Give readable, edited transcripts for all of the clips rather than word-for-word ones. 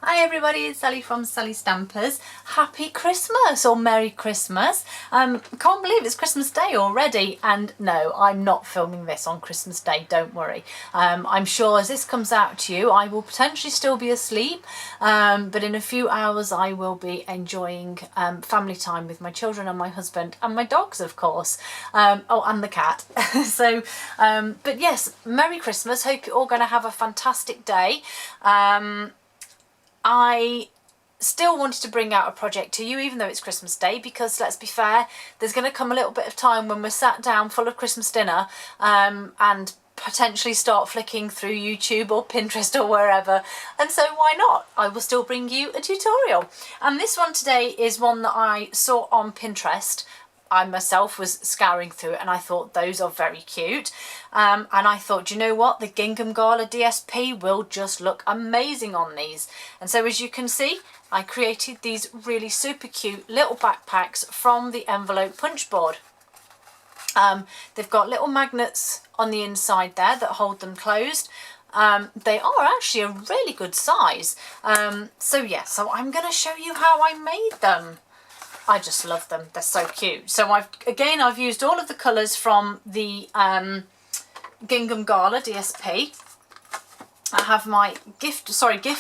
Hi everybody, it's Sally from Sally Stampers. Happy Christmas or Merry Christmas. Can't believe it's Christmas Day already, and no, I'm not filming this on Christmas Day, don't worry. I'm sure as this comes out to you I will potentially still be asleep, but in a few hours I will be enjoying family time with my children and my husband and my dogs, of course. Oh, and the cat. But yes, Merry Christmas. Hope you're all going to have a fantastic day. I still wanted to bring out a project to you even though it's Christmas Day, because let's be fair, there's going to come a little bit of time when we're sat down full of Christmas dinner and potentially start flicking through YouTube or Pinterest or wherever, and so why not? I will still bring you a tutorial, and this one today is one that I saw on Pinterest. I myself was scouring through it and I thought those are very cute, and I thought, you know what, the Gingham Gala DSP will just look amazing on these. And so as you can see, I created these really super cute little backpacks from the envelope punch board. They've got little magnets on the inside there that hold them closed. They are actually a really good size. So I'm going to show you how I made them. I just love them, they're so cute. So I've used all of the colours from the Gingham Gala DSP. I have my gift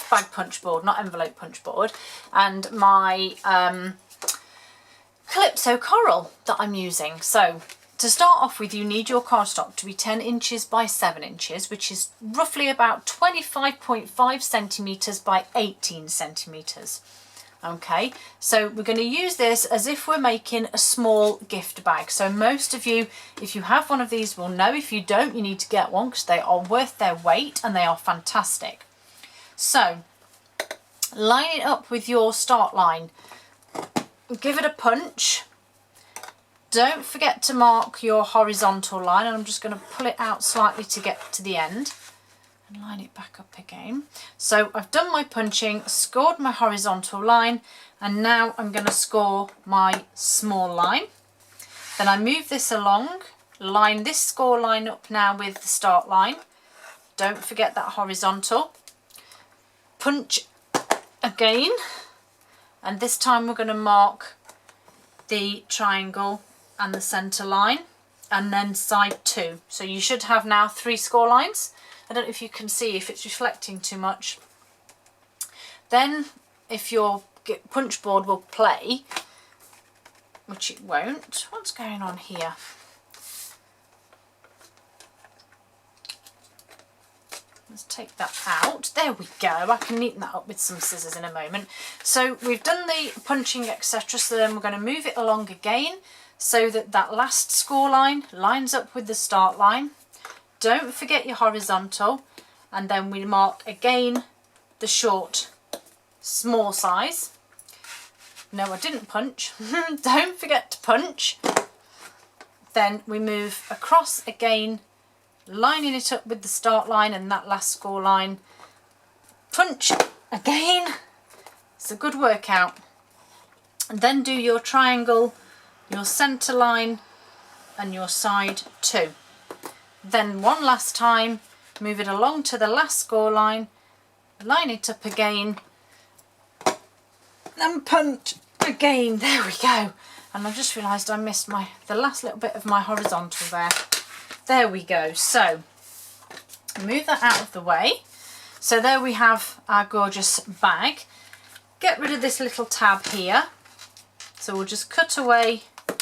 bag punch board, not envelope punch board, and my Calypso coral that I'm using. So to start off with, you need your cardstock to be 10 inches by 7 inches, which is roughly about 25.5 centimetres by 18 centimetres. Okay, so we're going to use this as if we're making a small gift bag. So most of you, if you have one of these, will know. If you don't, you need to get one because they are worth their weight and they are fantastic. So line it up with your start line. Give it a punch. Don't forget to mark your horizontal line, and I'm just going to pull it out slightly to get to the end. And line it back up again. So I've done my punching, scored my horizontal line, and now I'm going to score my small line. Then I move this along, line this score line up now with the start line. Don't forget that horizontal. Punch again, and this time we're going to mark the triangle and the centre line, and then side 2. So you should have now 3 score lines. I don't know if you can see, if it's reflecting too much. Then if your punch board will play, which it won't, what's going on here? Let's take that out. There we go. I can neaten that up with some scissors in a moment. So we've done the punching, etc. So then we're going to move it along again so that that last score line lines up with the start line. Don't forget your horizontal, and then we mark again the short, small size. No, I didn't punch. Don't forget to punch. Then we move across again, lining it up with the start line and that last score line. Punch again. It's a good workout. And then do your triangle, your centre line and your side 2. Then one last time, move it along to the last score line, line it up again, and punch again. There we go. And I just realised I missed the last little bit of my horizontal there. There we go. So move that out of the way. So there we have our gorgeous bag. Get rid of this little tab here. So we'll just cut away a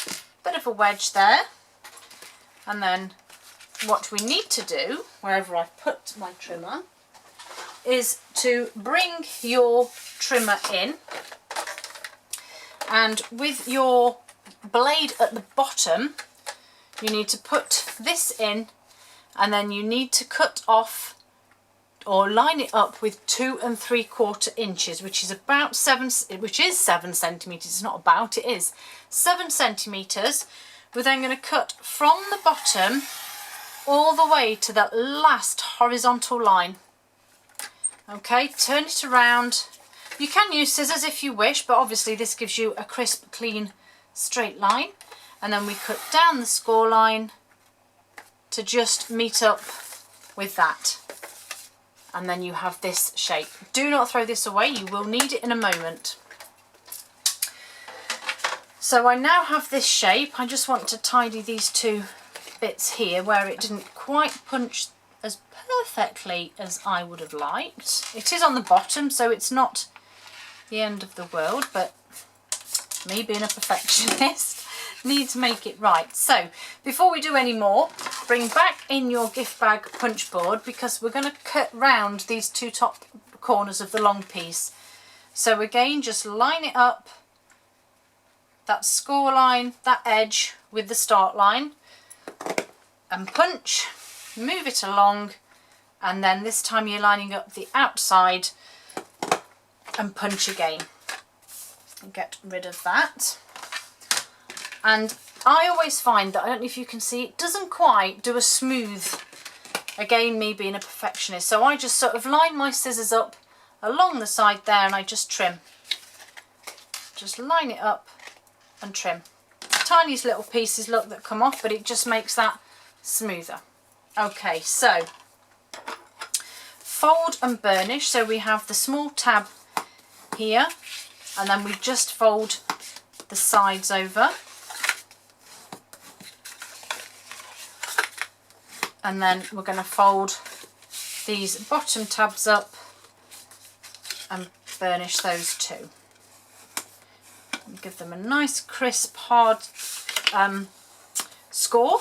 bit of a wedge there, and then what we need to do, wherever I've put my trimmer, is to bring your trimmer in, and with your blade at the bottom you need to put this in, and then you need to cut off or line it up with 2 3/4 inches, which is about 7 centimetres. It's not about, it is 7 centimetres. We're then going to cut from the bottom all the way to that last horizontal line. Okay, turn it around. You can use scissors if you wish, but obviously this gives you a crisp, clean, straight line. And then we cut down the score line to just meet up with that. and then you have this shape. Do not throw this away, you will need it in a moment. So I now have this shape. I just want to tidy these two bits here where it didn't quite punch as perfectly as I would have liked. It is on the bottom, so it's not the end of the world, but me being a perfectionist need to make it right. So before we do any more, bring back in your gift bag punch board, because we're going to cut round these two top corners of the long piece. So again, just line it up, that score line, that edge with the start line, and punch, move it along, and then this time you're lining up the outside and punch again. And get rid of that. And I always find that, I don't know if you can see, it doesn't quite do a smooth, again me being a perfectionist, so I just sort of line my scissors up along the side there and I just trim. Just line it up and trim. Tiniest little pieces, look, that come off, but it just makes that smoother. Okay, so fold and burnish. So we have the small tab here, and then we just fold the sides over, and then we're going to fold these bottom tabs up and burnish those too. And give them a nice crisp hard score,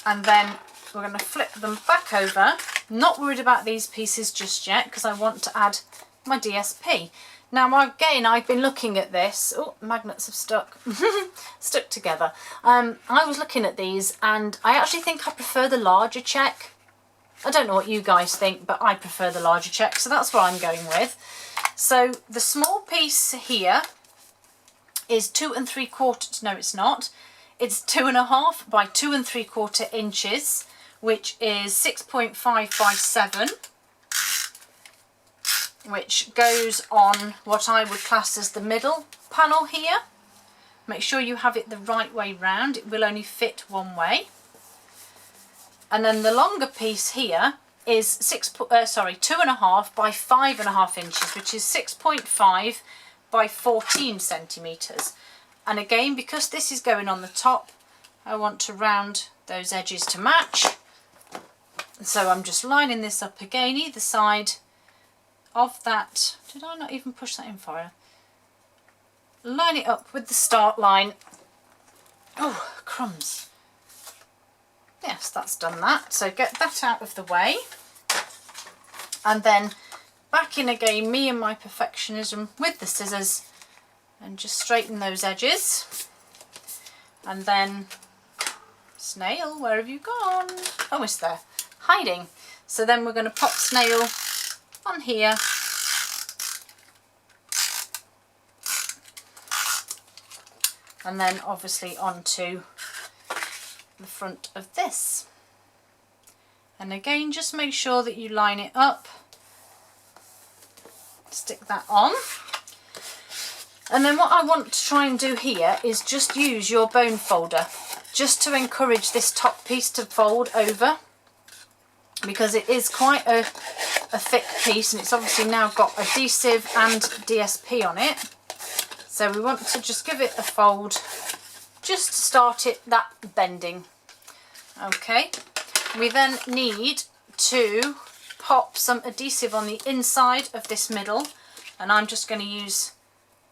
and then we're going to flip them back over. Not worried about these pieces just yet because I want to add my DSP. Now again, I've been looking at this. Oh, magnets have stuck together. I was looking at these and I actually think I prefer the larger check. I don't know what you guys think, but I prefer the larger check, so that's what I'm going with. So the small piece here is 2 3/4, no it's not, it's 2.5 by 2 3/4 inches, which is 6.5 by 7, which goes on what I would class as the middle panel here. Make sure you have it the right way round, it will only fit one way. And then the longer piece here is 2.5 by 5.5 inches, which is 6.5 by 14 centimetres. And again, because this is going on the top, I want to round those edges to match. So I'm just lining this up again, either side of that. Did I not even push that in far? Line it up with the start line. Oh, crumbs. Yes, that's done that. So get that out of the way. And then back in again, me and my perfectionism with the scissors, and just straighten those edges. And then, snail, where have you gone? Oh, it's there, hiding. So then we're going to pop snail on here. And then obviously onto the front of this. And again, just make sure that you line it up. Stick that on. And then what I want to try and do here is just use your bone folder just to encourage this top piece to fold over, because it is quite a thick piece and it's obviously now got adhesive and DSP on it. So we want to just give it a fold just to start it that bending. Okay, we then need to pop some adhesive on the inside of this middle, and I'm just going to use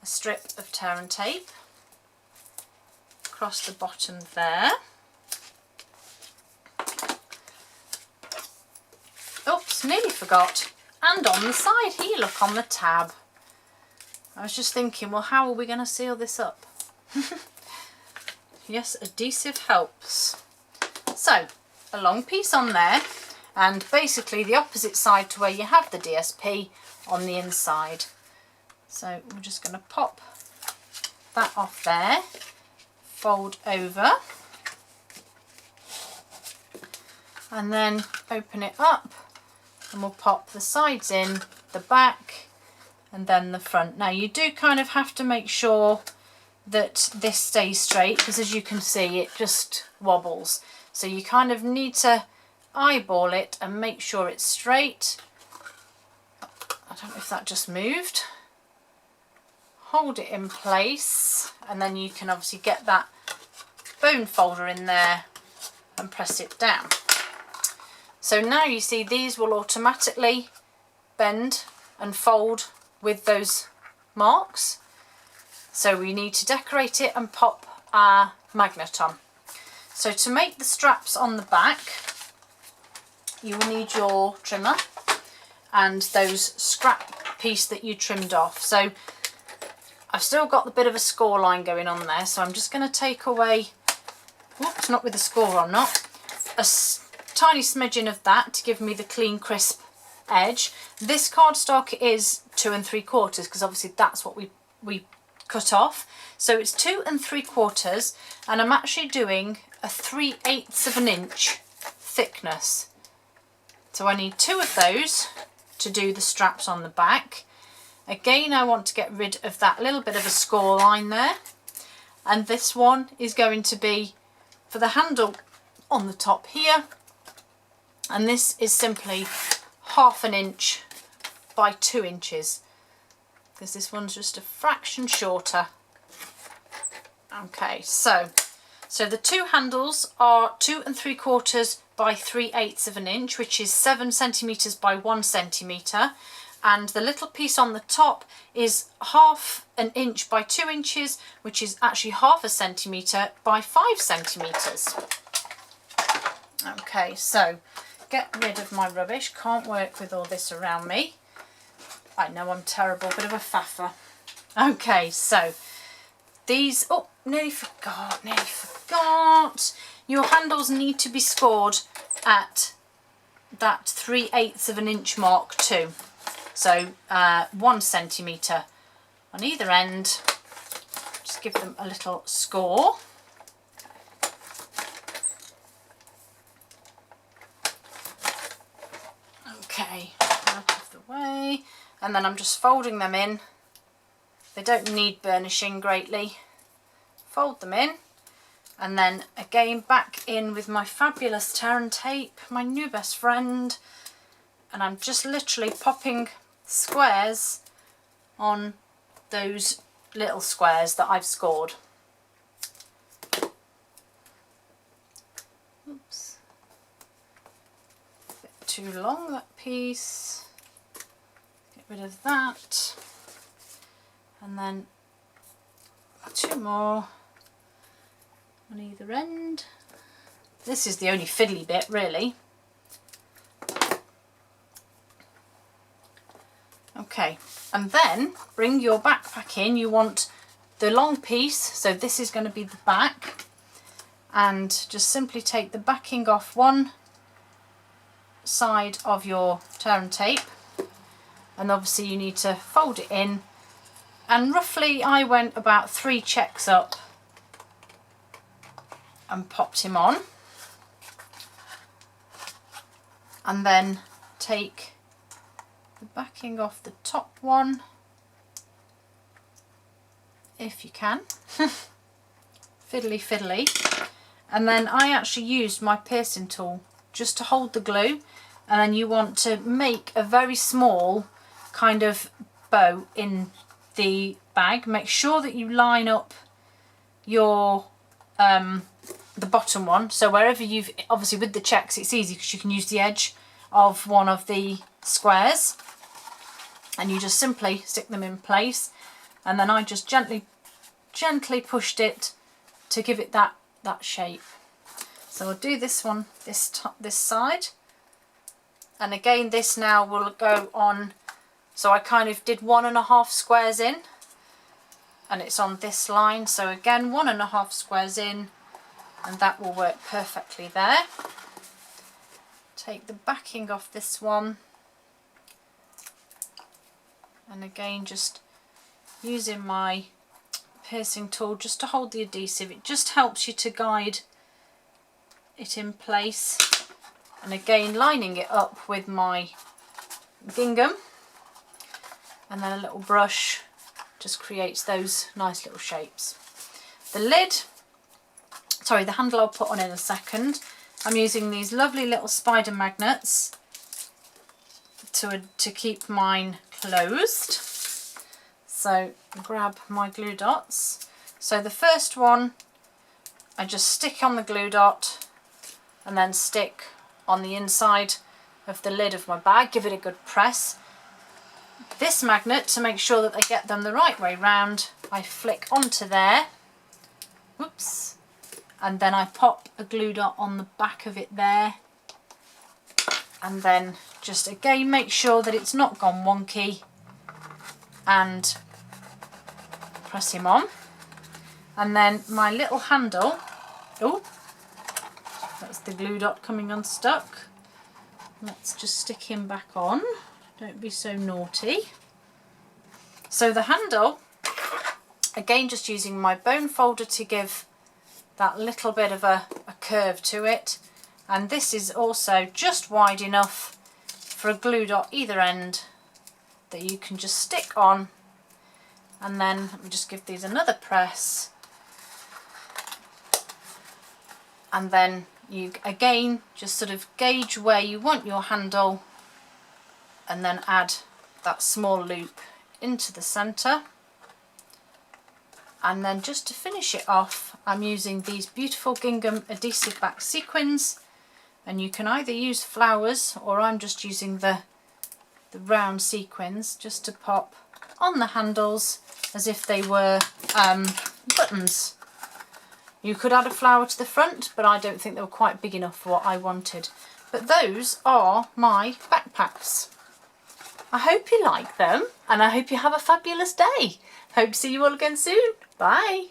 a strip of tear and tape across the bottom there. Oops, nearly forgot. And on the side here, look, on the tab. I was just thinking, well, how are we going to seal this up? Yes, adhesive helps. So, a long piece on there, and basically the opposite side to where you have the DSP on the inside. So we're just going to pop that off there, fold over, and then open it up, and we'll pop the sides in, the back, and then the front. Now you do kind of have to make sure that this stays straight, because as you can see it just wobbles, so you kind of need to eyeball it and make sure it's straight. I don't know if that just moved. Hold it in place, and then you can obviously get that bone folder in there and press it down. So now you see these will automatically bend and fold with those marks. So we need to decorate it and pop our magnet on. So to make the straps on the back, you will need your trimmer and those scrap piece that you trimmed off. So I've still got the bit of a score line going on there, so I'm just going to take away, whoops, not with the score on, not a tiny smidgen of that to give me the clean crisp edge. This cardstock is 2 3/4 because obviously that's what we cut off. So it's 2 3/4, and I'm actually doing a 3/8 of an inch thickness. So I need 2 of those to do the straps on the back. Again, I want to get rid of that little bit of a score line there. And this one is going to be for the handle on the top here. And this is simply 1/2 inch by 2 inches. Because this one's just a fraction shorter. Okay, so the 2 handles are 2 3/4 by 3/8 of an inch, which is 7 centimetres by 1 centimetre. And the little piece on the top is 1/2 inch by 2 inches, which is actually 1/2 centimetre by 5 centimetres. Okay, so get rid of my rubbish. Can't work with all this around me. I know I'm terrible, bit of a faffer. Okay, so these, oh, nearly forgot. Your handles need to be scored at that 3/8 of an inch mark too. So 1 centimetre on either end. Just give them a little score. Okay, out of the way. And then I'm just folding them in. They don't need burnishing greatly. Fold them in. And then again back in with my fabulous tear and tape, my new best friend. And I'm just literally popping squares on those little squares that I've scored. Oops. A bit too long, that piece. Get rid of that. And then 2 more on either end. This is the only fiddly bit really. Okay, and then bring your backpack in. You want the long piece, so this is going to be the back, and just simply take the backing off one side of your tear and tape, and obviously you need to fold it in, and roughly I went about 3 checks up and popped him on, and then take the backing off the top one if you can. Fiddly, and then I actually used my piercing tool just to hold the glue, and then you want to make a very small kind of bow in the bag. Make sure that you line up your the bottom one, so wherever you've, obviously with the checks it's easy because you can use the edge of one of the squares, and you just simply stick them in place, and then I just gently pushed it to give it that shape. So I'll do this one this side, and again this now will go on, so I kind of did 1.5 squares in, and it's on this line, so again 1.5 squares in, and that will work perfectly there. Take the backing off this one, and again just using my piercing tool just to hold the adhesive. It just helps you to guide it in place, and again lining it up with my gingham, and then a little brush just creates those nice little shapes. The lid, sorry, the handle I'll put on in a second. I'm using these lovely little spider magnets to keep mine closed. So grab my glue dots. So the first one I just stick on the glue dot and then stick on the inside of the lid of my bag, give it a good press. This magnet, to make sure that I get them the right way round, I flick onto there, whoops, and then I pop a glue dot on the back of it there, and then just again make sure that it's not gone wonky and press him on. And then my little handle, oh, that's the glue dot coming unstuck. Let's just stick him back on. Don't be so naughty. So the handle, again just using my bone folder to give that little bit of a curve to it. And this is also just wide enough for a glue dot either end that you can just stick on. And then let me just give these another press. And then you again just sort of gauge where you want your handle and then add that small loop into the centre. And then just to finish it off, I'm using these beautiful gingham adhesive back sequins, and you can either use flowers or I'm just using the round sequins just to pop on the handles as if they were buttons. You could add a flower to the front, but I don't think they were quite big enough for what I wanted. But those are my backpacks. I hope you like them, and I hope you have a fabulous day. Hope to see you all again soon. Bye.